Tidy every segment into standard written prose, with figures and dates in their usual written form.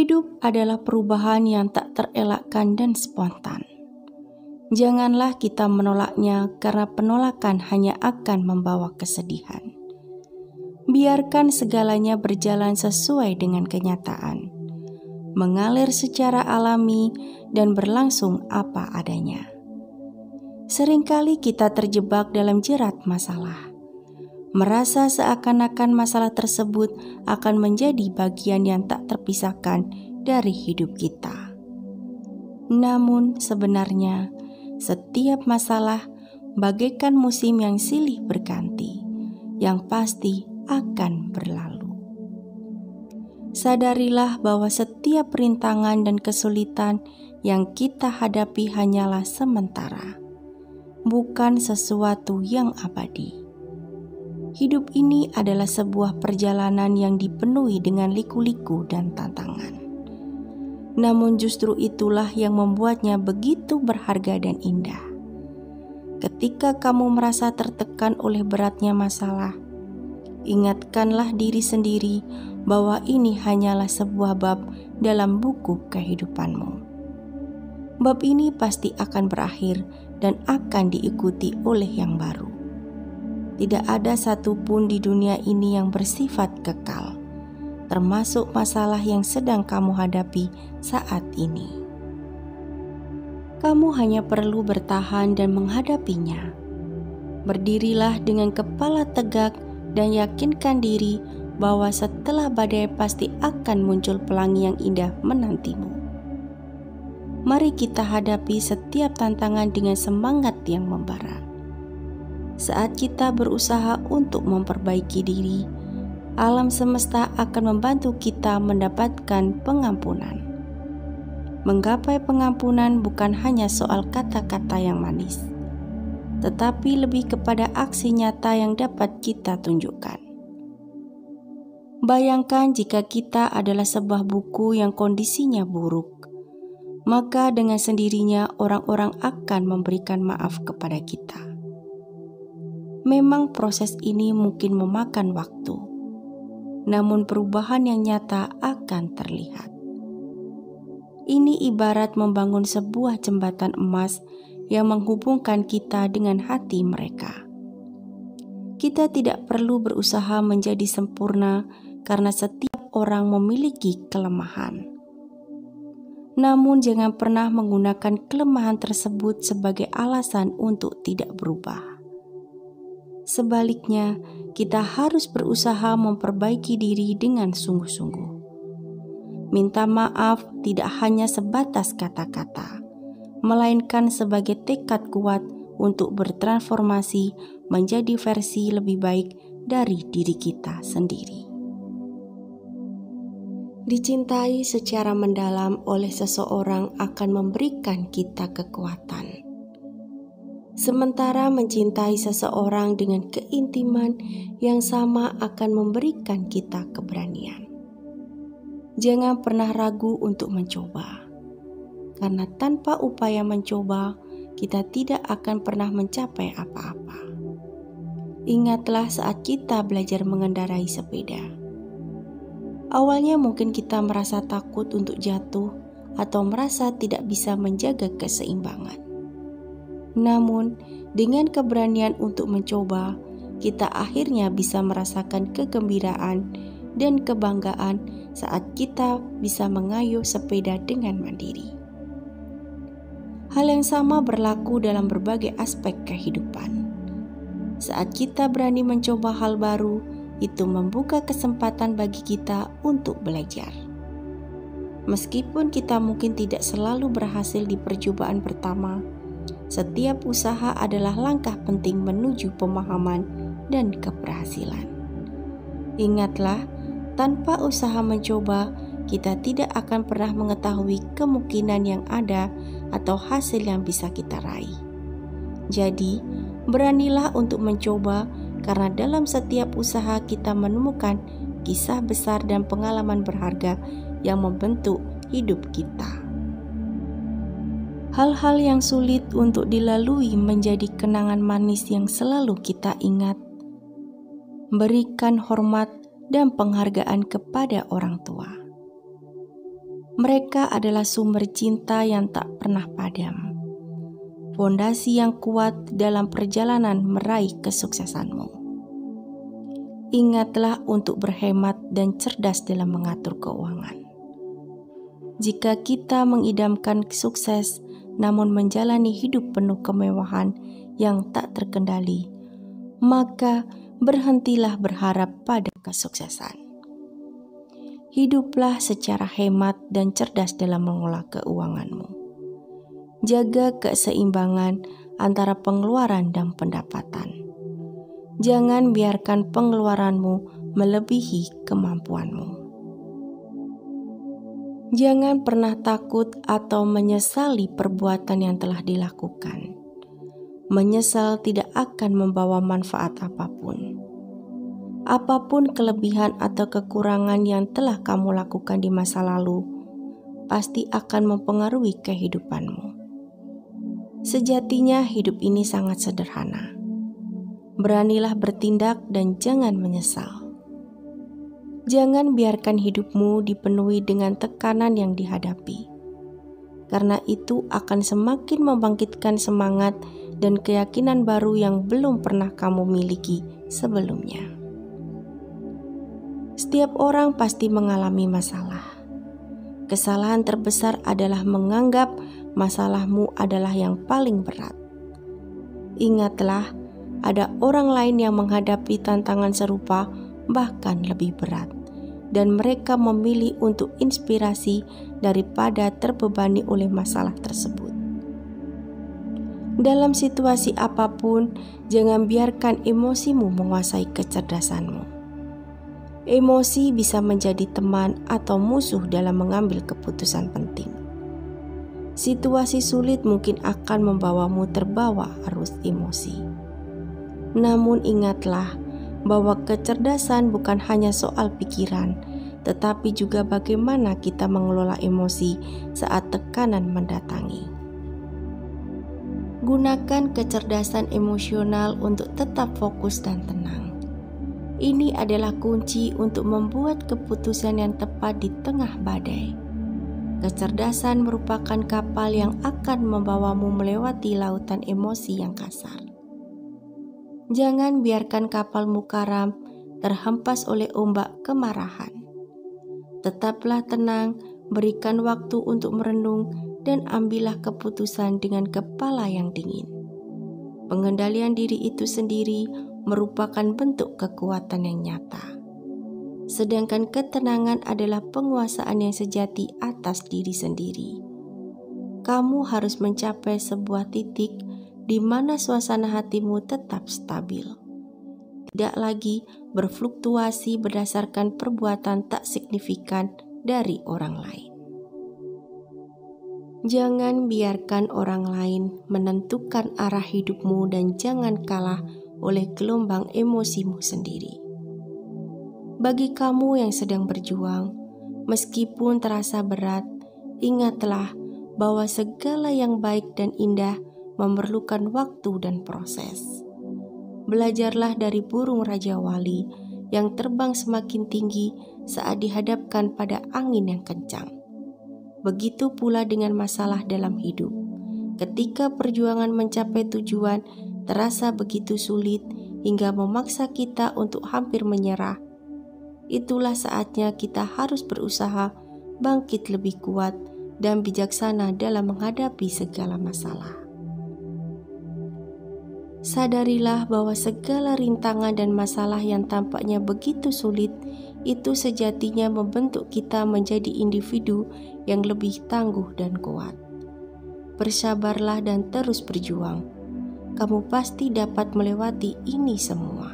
Hidup adalah perubahan yang tak terelakkan dan spontan. Janganlah kita menolaknya karena penolakan hanya akan membawa kesedihan. Biarkan segalanya berjalan sesuai dengan kenyataan, mengalir secara alami dan berlangsung apa adanya. Seringkali kita terjebak dalam jerat masalah, merasa seakan-akan masalah tersebut akan menjadi bagian yang tak terpisahkan dari hidup kita. Namun sebenarnya, setiap masalah bagaikan musim yang silih berganti, yang pasti akan berlalu. Sadarilah bahwa setiap rintangan dan kesulitan yang kita hadapi hanyalah sementara, bukan sesuatu yang abadi. Hidup ini adalah sebuah perjalanan yang dipenuhi dengan liku-liku dan tantangan. Namun justru itulah yang membuatnya begitu berharga dan indah. Ketika kamu merasa tertekan oleh beratnya masalah, ingatkanlah diri sendiri bahwa ini hanyalah sebuah bab dalam buku kehidupanmu. Bab ini pasti akan berakhir dan akan diikuti oleh yang baru. Tidak ada satupun di dunia ini yang bersifat kekal, termasuk masalah yang sedang kamu hadapi saat ini. Kamu hanya perlu bertahan dan menghadapinya. Berdirilah dengan kepala tegak dan yakinkan diri bahwa setelah badai pasti akan muncul pelangi yang indah menantimu. Mari kita hadapi setiap tantangan dengan semangat yang membara. Saat kita berusaha untuk memperbaiki diri, alam semesta akan membantu kita mendapatkan pengampunan. Menggapai pengampunan bukan hanya soal kata-kata yang manis, tetapi lebih kepada aksi nyata yang dapat kita tunjukkan. Bayangkan jika kita adalah sebuah buku yang kondisinya buruk, maka dengan sendirinya orang-orang akan memberikan maaf kepada kita. Memang proses ini mungkin memakan waktu, namun perubahan yang nyata akan terlihat. Ini ibarat membangun sebuah jembatan emas yang menghubungkan kita dengan hati mereka. Kita tidak perlu berusaha menjadi sempurna karena setiap orang memiliki kelemahan. Namun jangan pernah menggunakan kelemahan tersebut sebagai alasan untuk tidak berubah. Sebaliknya, kita harus berusaha memperbaiki diri dengan sungguh-sungguh. Minta maaf tidak hanya sebatas kata-kata, melainkan sebagai tekad kuat untuk bertransformasi menjadi versi lebih baik dari diri kita sendiri. Dicintai secara mendalam oleh seseorang akan memberikan kita kekuatan. Sementara mencintai seseorang dengan keintiman yang sama akan memberikan kita keberanian. Jangan pernah ragu untuk mencoba, karena tanpa upaya mencoba, kita tidak akan pernah mencapai apa-apa. Ingatlah saat kita belajar mengendarai sepeda. Awalnya mungkin kita merasa takut untuk jatuh atau merasa tidak bisa menjaga keseimbangan. Namun, dengan keberanian untuk mencoba, kita akhirnya bisa merasakan kegembiraan dan kebanggaan saat kita bisa mengayuh sepeda dengan mandiri. Hal yang sama berlaku dalam berbagai aspek kehidupan. Saat kita berani mencoba hal baru, itu membuka kesempatan bagi kita untuk belajar. Meskipun kita mungkin tidak selalu berhasil di percobaan pertama, setiap usaha adalah langkah penting menuju pemahaman dan keberhasilan. Ingatlah, tanpa usaha mencoba, kita tidak akan pernah mengetahui kemungkinan yang ada atau hasil yang bisa kita raih. Jadi, beranilah untuk mencoba, karena dalam setiap usaha kita menemukan kisah besar dan pengalaman berharga yang membentuk hidup kita. Hal-hal yang sulit untuk dilalui menjadi kenangan manis yang selalu kita ingat. Berikan hormat dan penghargaan kepada orang tua. Mereka adalah sumber cinta yang tak pernah padam, fondasi yang kuat dalam perjalanan meraih kesuksesanmu. Ingatlah untuk berhemat dan cerdas dalam mengatur keuangan. Jika kita mengidamkan sukses namun menjalani hidup penuh kemewahan yang tak terkendali, maka berhentilah berharap pada kesuksesan. Hiduplah secara hemat dan cerdas dalam mengelola keuanganmu. Jaga keseimbangan antara pengeluaran dan pendapatan. Jangan biarkan pengeluaranmu melebihi kemampuanmu. Jangan pernah takut atau menyesali perbuatan yang telah dilakukan. Menyesal tidak akan membawa manfaat apapun. Apapun kelebihan atau kekurangan yang telah kamu lakukan di masa lalu, pasti akan mempengaruhi kehidupanmu. Sejatinya hidup ini sangat sederhana. Beranilah bertindak dan jangan menyesal. Jangan biarkan hidupmu dipenuhi dengan tekanan yang dihadapi, karena itu akan semakin membangkitkan semangat dan keyakinan baru yang belum pernah kamu miliki sebelumnya. Setiap orang pasti mengalami masalah. Kesalahan terbesar adalah menganggap masalahmu adalah yang paling berat. Ingatlah, ada orang lain yang menghadapi tantangan serupa bahkan lebih berat, dan mereka memilih untuk inspirasi daripada terbebani oleh masalah tersebut. Dalam situasi apapun, jangan biarkan emosimu menguasai kecerdasanmu. Emosi bisa menjadi teman atau musuh dalam mengambil keputusan penting. Situasi sulit mungkin akan membawamu terbawa arus emosi. Namun ingatlah bahwa kecerdasan bukan hanya soal pikiran, tetapi juga bagaimana kita mengelola emosi saat tekanan mendatangi. Gunakan kecerdasan emosional untuk tetap fokus dan tenang. Ini adalah kunci untuk membuat keputusan yang tepat di tengah badai. Kecerdasan merupakan kapal yang akan membawamu melewati lautan emosi yang kasar. Jangan biarkan kapalmu karam terhempas oleh ombak kemarahan. Tetaplah tenang, berikan waktu untuk merenung, dan ambillah keputusan dengan kepala yang dingin. Pengendalian diri itu sendiri merupakan bentuk kekuatan yang nyata. Sedangkan ketenangan adalah penguasaan yang sejati atas diri sendiri. Kamu harus mencapai sebuah titik di mana suasana hatimu tetap stabil, tidak lagi berfluktuasi berdasarkan perbuatan tak signifikan dari orang lain. Jangan biarkan orang lain menentukan arah hidupmu dan jangan kalah oleh gelombang emosimu sendiri. Bagi kamu yang sedang berjuang, meskipun terasa berat, ingatlah bahwa segala yang baik dan indah memerlukan waktu dan proses. Belajarlah dari burung Raja Wali yang terbang semakin tinggi saat dihadapkan pada angin yang kencang. Begitu pula dengan masalah dalam hidup. Ketika perjuangan mencapai tujuan terasa begitu sulit hingga memaksa kita untuk hampir menyerah, itulah saatnya kita harus berusaha bangkit lebih kuat dan bijaksana dalam menghadapi segala masalah. Sadarilah bahwa segala rintangan dan masalah yang tampaknya begitu sulit itu sejatinya membentuk kita menjadi individu yang lebih tangguh dan kuat. Bersabarlah dan terus berjuang. Kamu pasti dapat melewati ini semua.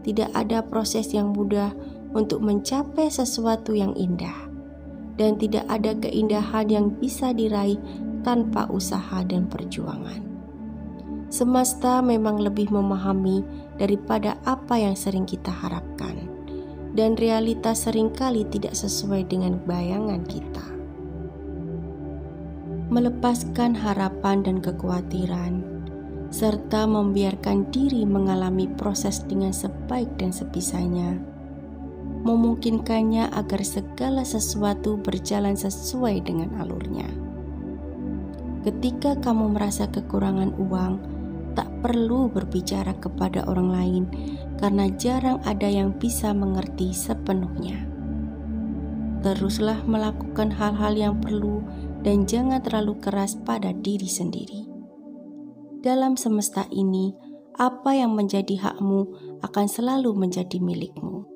Tidak ada proses yang mudah untuk mencapai sesuatu yang indah, dan tidak ada keindahan yang bisa diraih tanpa usaha dan perjuangan. Semesta memang lebih memahami daripada apa yang sering kita harapkan, dan realitas seringkali tidak sesuai dengan bayangan kita. Melepaskan harapan dan kekhawatiran, serta membiarkan diri mengalami proses dengan sebaik dan sebisanya, memungkinkannya agar segala sesuatu berjalan sesuai dengan alurnya. Ketika kamu merasa kekurangan uang, tak perlu berbicara kepada orang lain karena jarang ada yang bisa mengerti sepenuhnya. Teruslah melakukan hal-hal yang perlu dan jangan terlalu keras pada diri sendiri. Dalam semesta ini, apa yang menjadi hakmu akan selalu menjadi milikmu,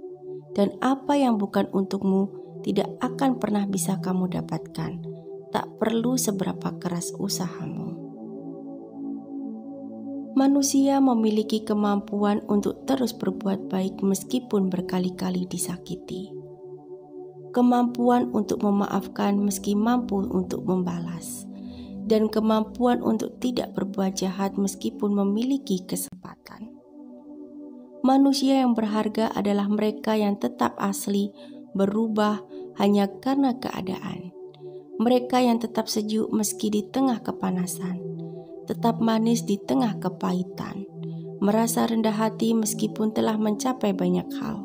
dan apa yang bukan untukmu tidak akan pernah bisa kamu dapatkan. Tak perlu seberapa keras usahamu. Manusia memiliki kemampuan untuk terus berbuat baik meskipun berkali-kali disakiti. Kemampuan untuk memaafkan meski mampu untuk membalas. Dan kemampuan untuk tidak berbuat jahat meskipun memiliki kesempatan. Manusia yang berharga adalah mereka yang tetap asli, berubah hanya karena keadaan. Mereka yang tetap sejuk meski di tengah kepanasan, tetap manis di tengah kepahitan, merasa rendah hati meskipun telah mencapai banyak hal,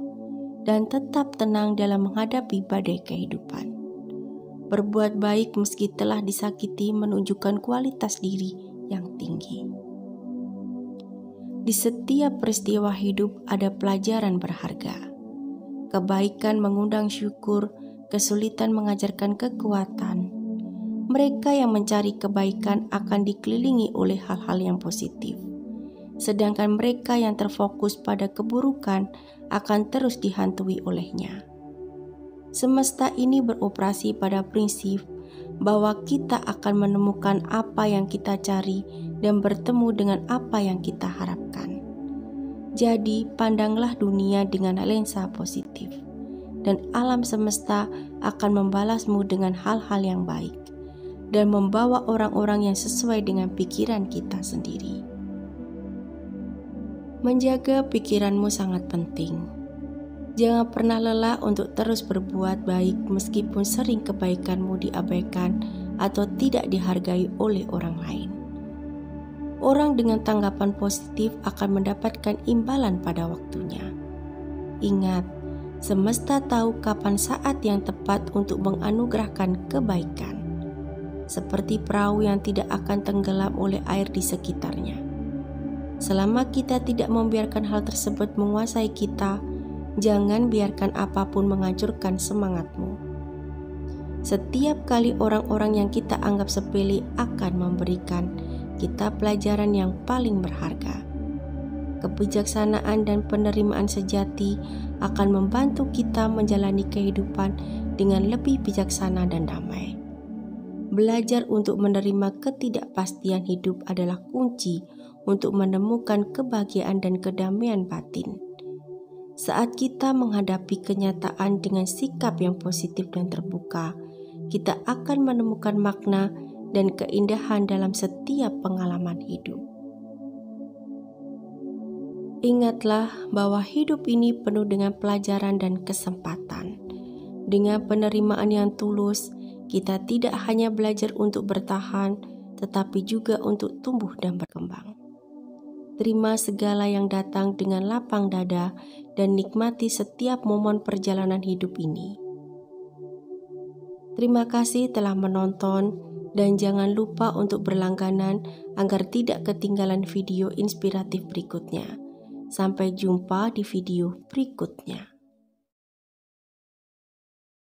dan tetap tenang dalam menghadapi badai kehidupan. Berbuat baik meski telah disakiti menunjukkan kualitas diri yang tinggi. Di setiap peristiwa hidup ada pelajaran berharga. Kebaikan mengundang syukur, kesulitan mengajarkan kekuatan. Mereka yang mencari kebaikan akan dikelilingi oleh hal-hal yang positif. Sedangkan mereka yang terfokus pada keburukan akan terus dihantui olehnya. Semesta ini beroperasi pada prinsip bahwa kita akan menemukan apa yang kita cari dan bertemu dengan apa yang kita harapkan. Jadi, pandanglah dunia dengan lensa positif, dan alam semesta akan membalasmu dengan hal-hal yang baik dan membawa orang-orang yang sesuai dengan pikiran kita sendiri. Menjaga pikiranmu sangat penting. Jangan pernah lelah untuk terus berbuat baik meskipun sering kebaikanmu diabaikan atau tidak dihargai oleh orang lain. Orang dengan tanggapan positif akan mendapatkan imbalan pada waktunya. Ingat, semesta tahu kapan saat yang tepat untuk menganugerahkan kebaikan. Seperti perahu yang tidak akan tenggelam oleh air di sekitarnya. Selama kita tidak membiarkan hal tersebut menguasai kita, jangan biarkan apapun menghancurkan semangatmu. Setiap kali orang-orang yang kita anggap sepele akan memberikan kita pelajaran yang paling berharga. Kebijaksanaan dan penerimaan sejati akan membantu kita menjalani kehidupan dengan lebih bijaksana dan damai. Belajar untuk menerima ketidakpastian hidup adalah kunci untuk menemukan kebahagiaan dan kedamaian batin. Saat kita menghadapi kenyataan dengan sikap yang positif dan terbuka, kita akan menemukan makna dan keindahan dalam setiap pengalaman hidup. Ingatlah bahwa hidup ini penuh dengan pelajaran dan kesempatan. Dengan penerimaan yang tulus, kita tidak hanya belajar untuk bertahan, tetapi juga untuk tumbuh dan berkembang. Terima segala yang datang dengan lapang dada dan nikmati setiap momen perjalanan hidup ini. Terima kasih telah menonton dan jangan lupa untuk berlangganan agar tidak ketinggalan video inspiratif berikutnya. Sampai jumpa di video berikutnya.